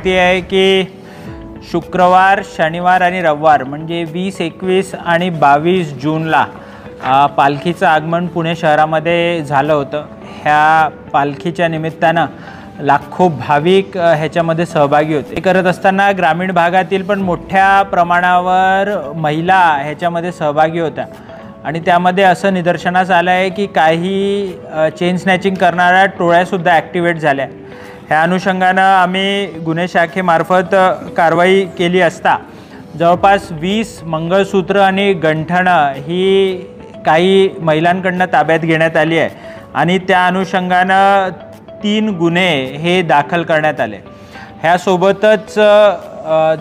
माहिती आहे की शुक्रवार, शनिवार आणि रविवार म्हणजे 20, 21 आणि 22 जूनला पालखीचं आगमन पुणे शहरामध्ये झालं होतं। ह्या पालखीच्या निमित्तानं लाखो भाविक ह्याच्यामध्ये सहभागी होते। करत असताना ग्रामीण भागातील पण मोठ्या प्रमाणावर महिला ह्याच्यामध्ये सहभागी होत्या आणि त्यामध्ये असं निदर्शनास आलं आहे की काही चेन स्नॅचिंग करणाऱ्या टोळ्यासुद्धा ॲक्टिवेट झाल्या। ह्या अनुषंगानं आम्ही गुन्हे शाखेमार्फत कारवाई केली असता जवळपास 20 मंगळसूत्र आणि गंठणं ही काही महिलांकडून ताब्यात घेण्यात आली आहे आणि त्या अनुषंगानं 3 गुन्हे हे दाखल करण्यात आले। ह्यासोबतच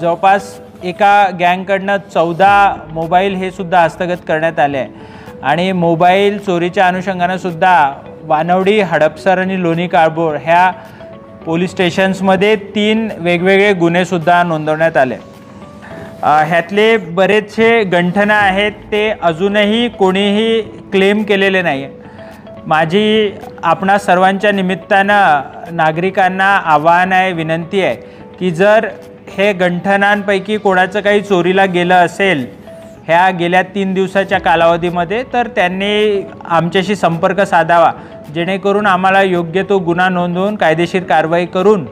जवळपास एका गँगकडून 14 मोबाईल हे सुद्धा हस्तगत करण्यात आले आहे आणि मोबाईल चोरीच्या अनुषंगानं सुद्धा वानवडी, हडपसर आणि लोणी काळभोर ह्या पोलीस स्टेशन्समध्ये 3 वेगवेगळे गुन्हेसुद्धा नोंदवण्यात आले। ह्यातले बरेचसे गंठनं आहेत ते अजूनही कोणीही क्लेम केलेले नाही। माझी आपणा सर्वांच्या निमित्तानं नागरिकांना आवाहन आहे, विनंती आहे की जर हे गंठनांपैकी कोणाचं काही चोरीला गेलं असेल ह्या गेल्या 3 दिवसाच्या कालावधीमध्ये तर त्यांनी आमच्याशी संपर्क साधावा, जेणेकरून आम्हाला योग्य तो गुन्हा नोंदवून कायदेशीर कारवाई करून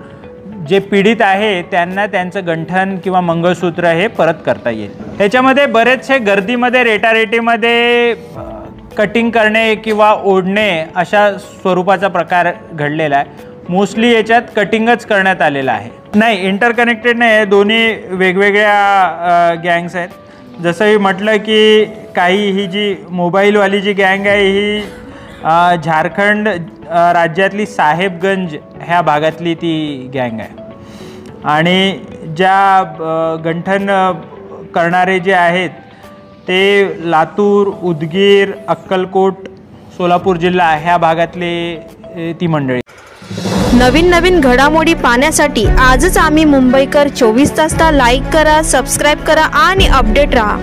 जे पीडित आहे त्यांना त्यांचं गंठन किंवा मंगळसूत्र हे परत करता येईल। ह्याच्यामध्ये बरेचसे गर्दीमध्ये रेटारेटीमध्ये कटिंग करणे किंवा ओढणे अशा स्वरूपाचा प्रकार घडलेला आहे। मोस्टली याच्यात कटिंगच करण्यात आलेलं आहे। नाही, इंटरकनेक्टेड नाही, दोन्ही वेगवेगळ्या गँग्स आहेत। जसं मी म्हटलं की काही ही जी मोबाईलवाली जी गँग आहे ही झारखंड राज्यातली साहेबगंज ह्या भागातली ती गँग आहे आणि ज्या गंठन करणारे जे आहेत ते लातूर, उदगीर, अक्कलकोट, सोलापूर जिल्हा ह्या भागातले ती मंडळी। नवीन घडामोडी पाहण्यासाठी आजच आम्ही मुंबईकर 24 तासला लाईक करा, सबस्क्राईब करा आणि अपडेट रहा।